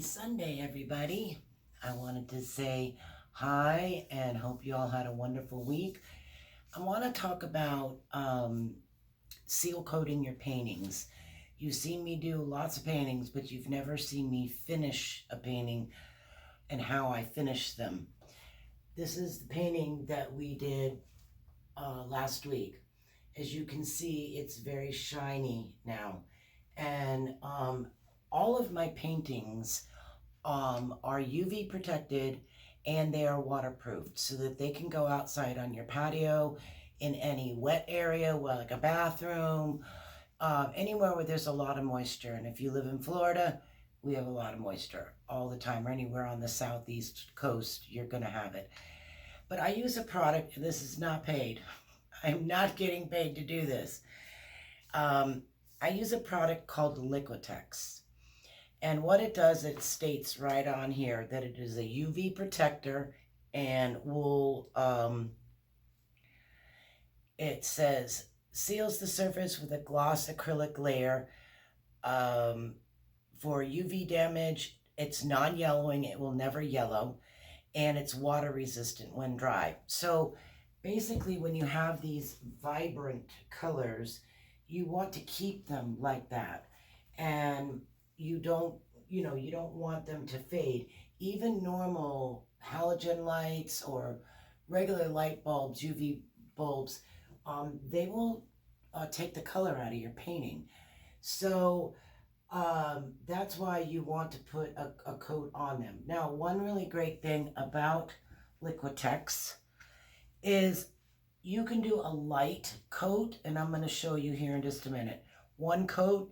Happy Sunday, everybody. I wanted to say hi and hope you all had a wonderful week. I want to talk about seal coating your paintings. You've seen me do lots of paintings, but you've never seen me finish a painting and how I finish them. This is the painting that we did last week. As you can see, it's very shiny now. And all of my paintings are UV protected and they are waterproofed so that they can go outside on your patio, in any wet area, like a bathroom, anywhere where there's a lot of moisture. And if you live in Florida, we have a lot of moisture all the time, or anywhere on the southeast coast, you're going to have it. But I use a product, and this is not paid. I'm not getting paid to do this. I use a product called Liquitex. And what it does, it states right on here that it is a UV protector and will, it says, seals the surface with a gloss acrylic layer. For UV damage, it's non-yellowing, it will never yellow, and it's water resistant when dry. So basically when you have these vibrant colors, you want to keep them like that. And you don't want them to fade. Even normal halogen lights or regular light bulbs, UV bulbs, they will take the color out of your painting. So that's why you want to put a coat on them. Now, one really great thing about Liquitex is you can do a light coat, and I'm going to show you here in just a minute. One coat,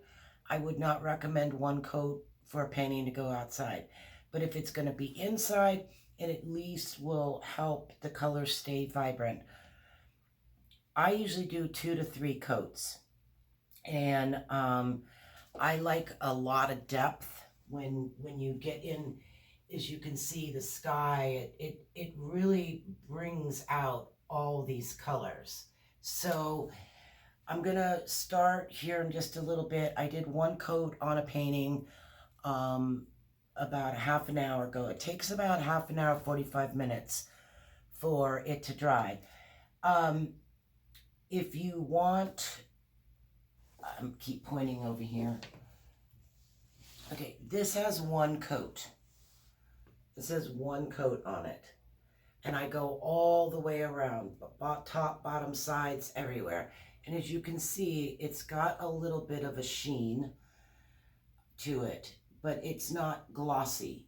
I would not recommend one coat for a painting to go outside. But if it's going to be inside, it at least will help the colors stay vibrant. I usually do 2 to 3 coats. And I like a lot of depth when you get in. As you can see, the sky, it really brings out all these colors. So I'm gonna start here in just a little bit. I did one coat on a painting about half an hour ago. It takes about half an hour, 45 minutes for it to dry. If you want, keep pointing over here. Okay, this has one coat. This has one coat on it. And I go all the way around, top, bottom, sides, everywhere. And as you can see, it's got a little bit of a sheen to it, but it's not glossy.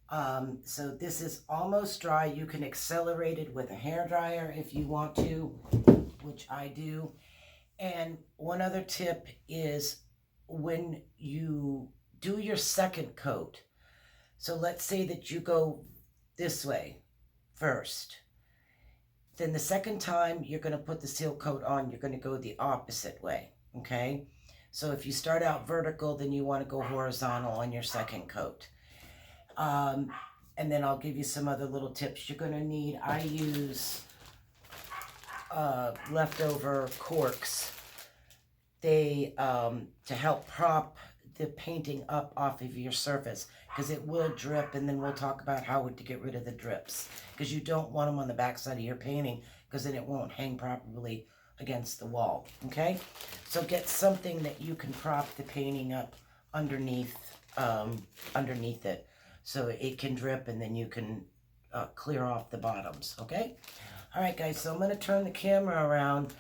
So this is almost dry. You can accelerate it with a hairdryer if you want to, which I do. And one other tip is when you do your second coat, so let's say that you go this way first. Then the second time you're going to put the seal coat on, you're going to go the opposite way, okay? So if you start out vertical, then you want to go horizontal on your second coat. And then I'll give you some other little tips you're going to need. I use leftover corks. They, to help prop the painting up off of your surface, because it will drip, and then we'll talk about how to get rid of the drips, because you don't want them on the back side of your painting, because then it won't hang properly against the wall. Okay, so get something that you can prop the painting up underneath it, so it can drip, and then you can clear off the bottoms. Okay, all right guys, so I'm going to turn the camera around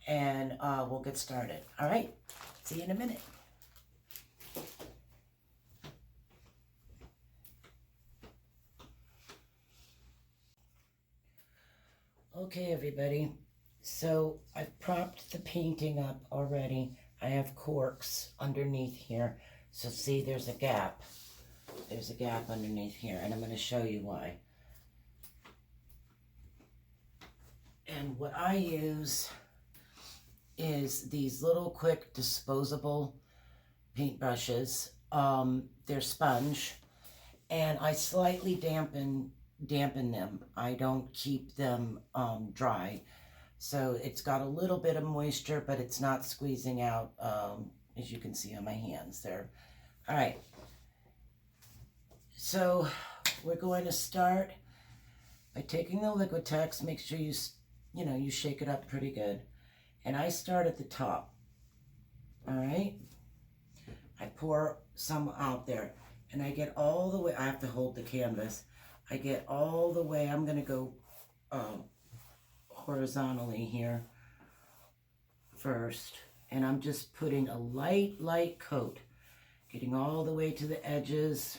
and we'll get started. All right, see you in a minute. Okay, everybody, so I've propped the painting up already. I have corks underneath here. So see, there's a gap. There's a gap underneath here, and I'm going to show you why. And what I use is these little quick disposable paintbrushes. They're sponge, and I slightly dampen them. I don't keep them dry, so it's got a little bit of moisture, but it's not squeezing out, as you can see on my hands there. All right, So we're going to start by taking the Liquitex. Make sure you shake it up pretty good. And I start at the top. All right. I pour some out there, and I get all the way. I have to hold the canvas. I get all the way. I'm going to go horizontally here first, and I'm just putting a light coat, getting all the way to the edges.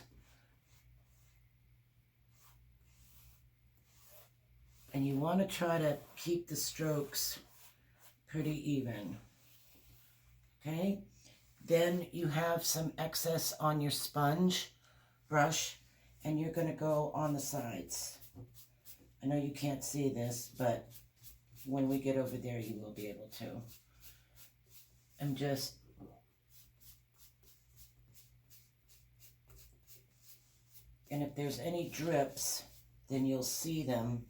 And you want to try to keep the strokes pretty even. Okay? Then you have some excess on your sponge brush, and you're going to go on the sides. I know you can't see this, but when we get over there, you will be able to. I'm just and if there's any drips, then you'll see them.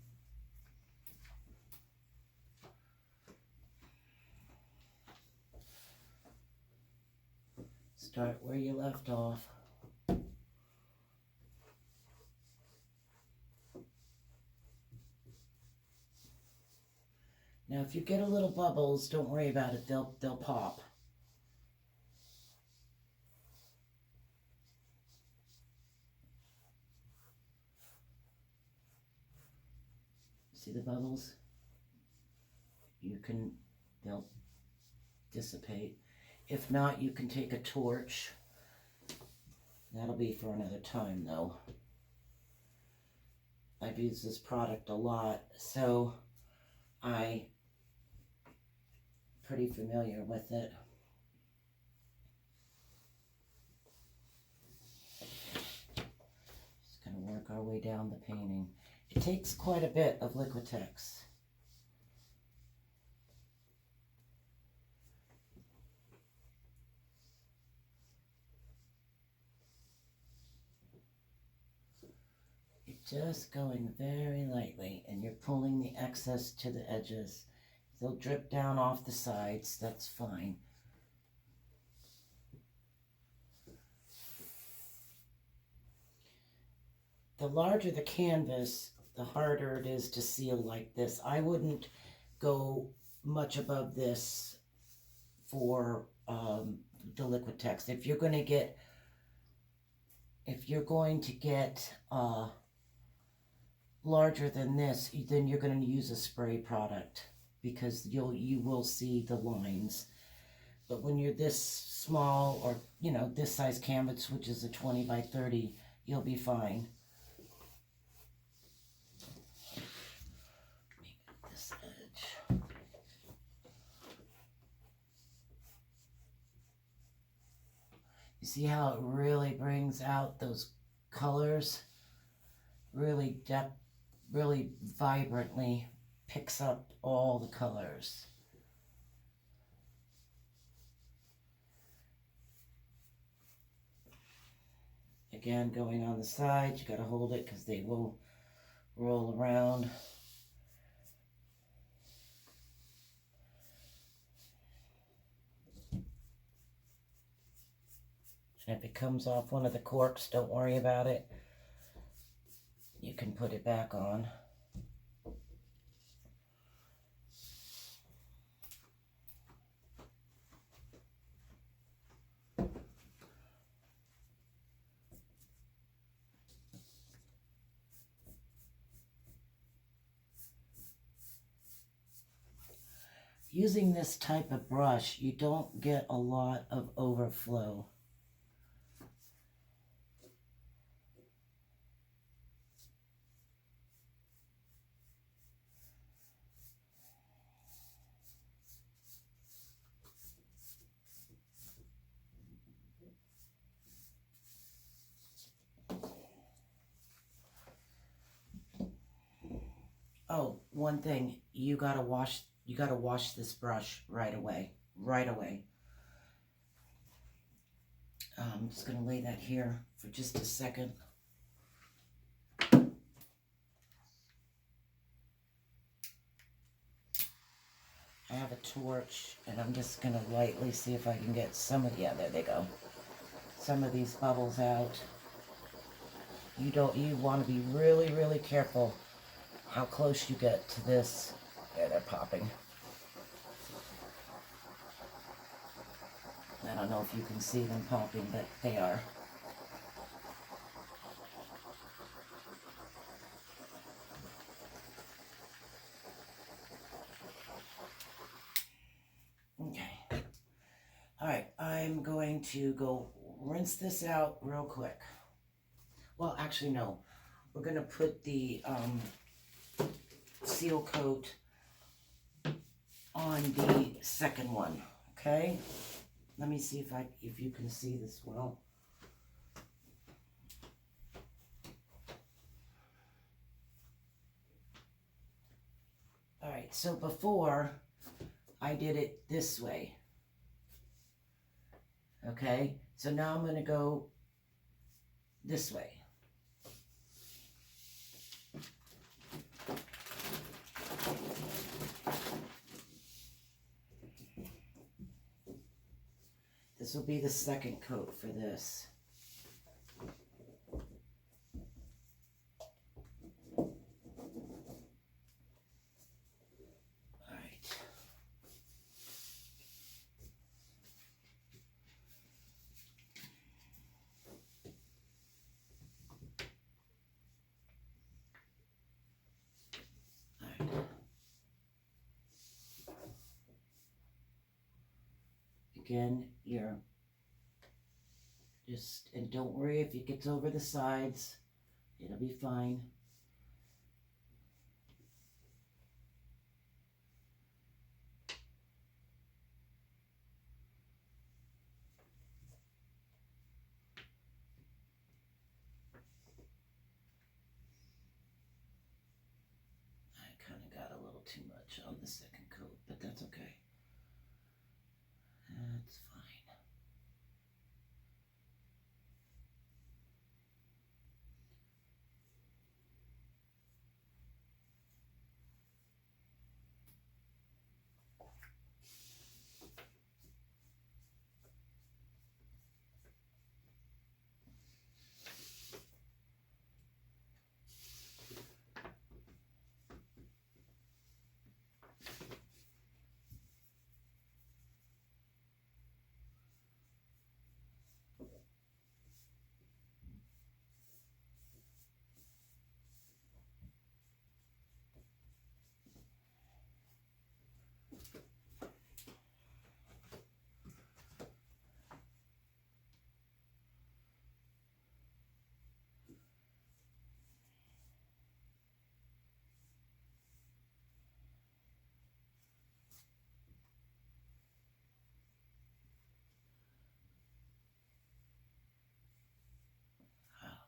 Start where you left off. Now, if you get a little bubbles, don't worry about it. They'll pop. See the bubbles? They'll dissipate. If not, you can take a torch. That'll be for another time, though. I've used this product a lot, so I'm pretty familiar with it. Just going to work our way down the painting. It takes quite a bit of Liquitex. Just going very lightly, and you're pulling the excess to the edges. They'll drip down off the sides, that's fine. The larger the canvas, the harder it is to seal like this. I wouldn't go much above this for the Liquitex. If you're going to get larger than this, then you're going to use a spray product, because you will see the lines. But when you're this small, or this size canvas, which is a 20 by 30, you'll be fine. Let me get this edge. You see how it really brings out those colors? Really vibrantly picks up all the colors. Again, going on the sides, you got to hold it because they will roll around. And if it comes off one of the corks, don't worry about it. You can put it back on. Using this type of brush, you don't get a lot of overflow. Oh, one thing, you gotta wash this brush right away. I'm just gonna lay that here for just a second. I have a torch, and I'm just gonna lightly see if I can get some of there they go. Some of these bubbles out. You want to be really, really careful how close you get to this. Yeah, they're popping. I don't know if you can see them popping, but they are. Okay. All right, I'm going to go rinse this out real quick. Well, actually, no. We're going to put the seal coat on the second one, okay? Let me see if you can see this well. All right, so before I did it this way, okay? So now I'm going to go this way. This will be the second coat for this. All right. All right. Again, you're just, and don't worry if it gets over the sides, it'll be fine. I kind of got a little too much on the second coat, but that's okay. That's fine.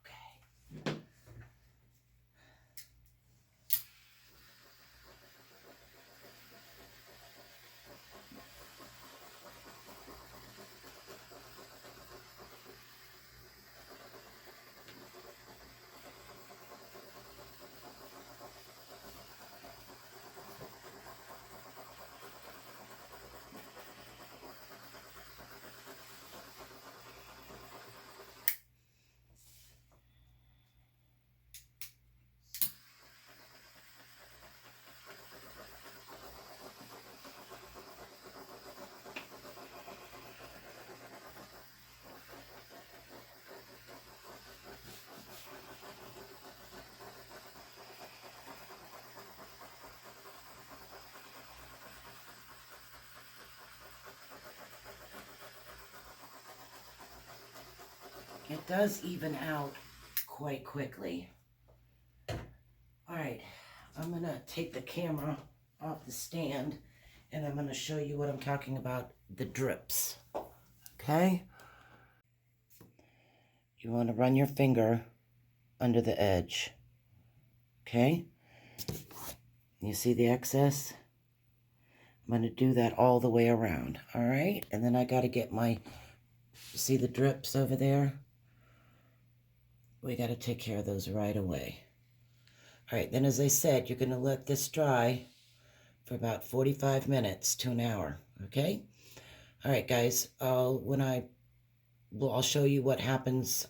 Okay. It does even out quite quickly. All right, I'm gonna take the camera off the stand and I'm gonna show you what I'm talking about, the drips, okay? You wanna run your finger under the edge, okay? You see the excess? I'm gonna do that all the way around, all right? And then I gotta get my, see the drips over there? We gotta take care of those right away. All right, then as I said, you're gonna let this dry for about 45 minutes to an hour, okay? All right, guys, I'll show you what happens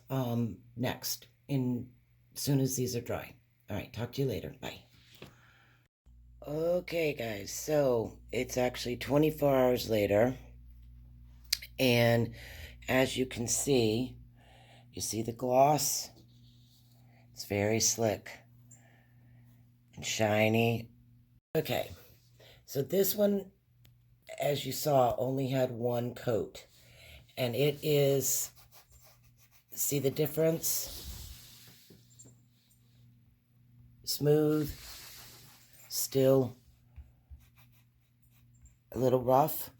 next in as soon as these are dry. All right, talk to you later. Bye. Okay, guys, so it's actually 24 hours later, and as you can see, you see the gloss? It's very slick and shiny. Okay, so this one, as you saw, only had one coat, and it is, see the difference? Smooth, still a little rough.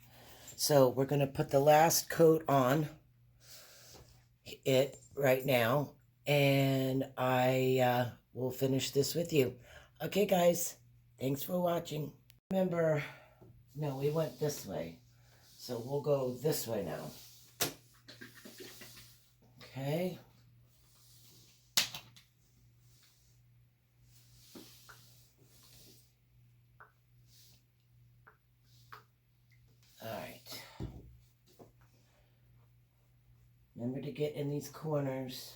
So we're going to put the last coat on it right now, and I will finish this with you. Okay, guys, thanks for watching. Remember, no, we went this way, so we'll go this way now. Okay. All right. Remember to get in these corners.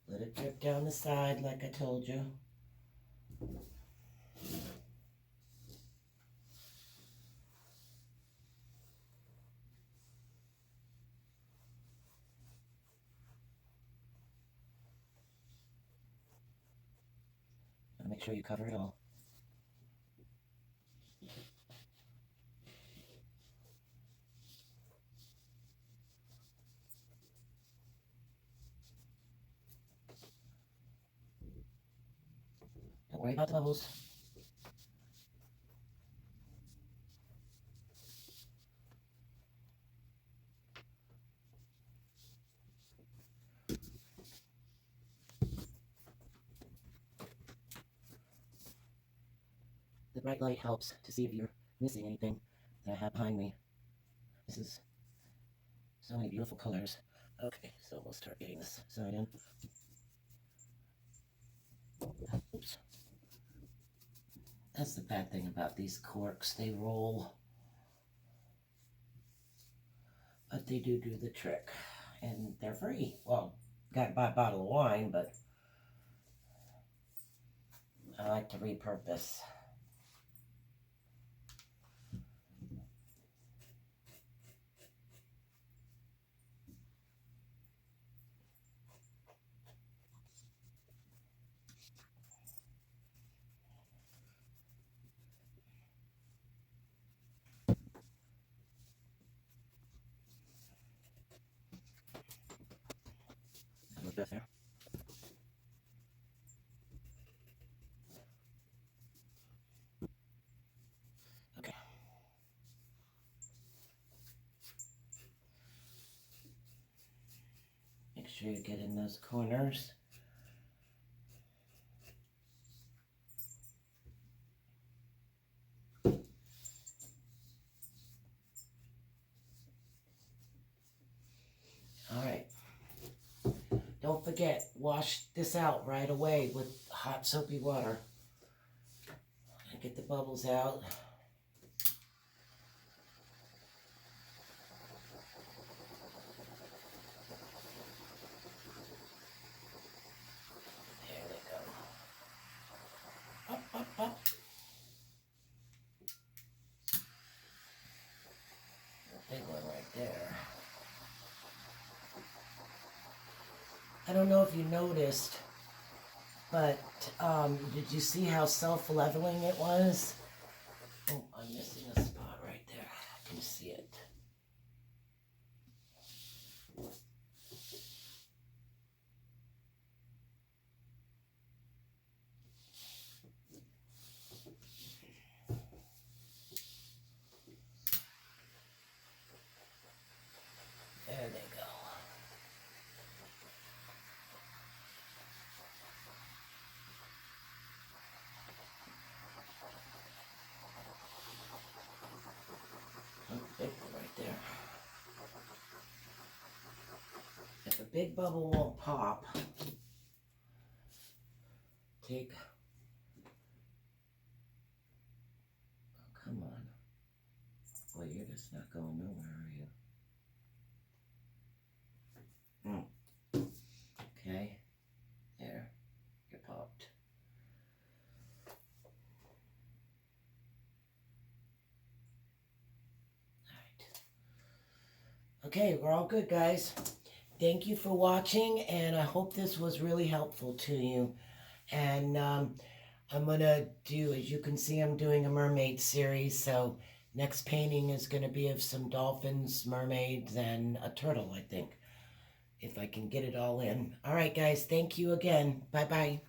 Let it drip down the side like I told you. Make sure you cover it all. Don't worry about the bubbles. The bright light helps to see if you're missing anything that I have behind me. This is so many beautiful colors. Okay, so we'll start getting this side in. Oops. That's the bad thing about these corks. They roll. But they do the trick. And they're free. Well, got to buy a bottle of wine, but I like to repurpose. Look up there. Okay. Make sure you get in those corners. All right. Don't forget, wash this out right away with hot soapy water. And get the bubbles out. There they go. Up, up, up. Big one right there. I don't know if you noticed, but did you see how self-leveling it was? Oh, I'm missing a spot right there. I can see it. There they go. Oh, big one right there. If a big bubble won't pop, take... Oh, come on. Boy, you're just not going nowhere, are you? Okay, we're all good, guys. Thank you for watching, and I hope this was really helpful to you. And I'm gonna do, as you can see, I'm doing a mermaid series, so next painting is gonna be of some dolphins, mermaids, and a turtle, I think, if I can get it all in. All right, guys, thank you again. Bye-bye.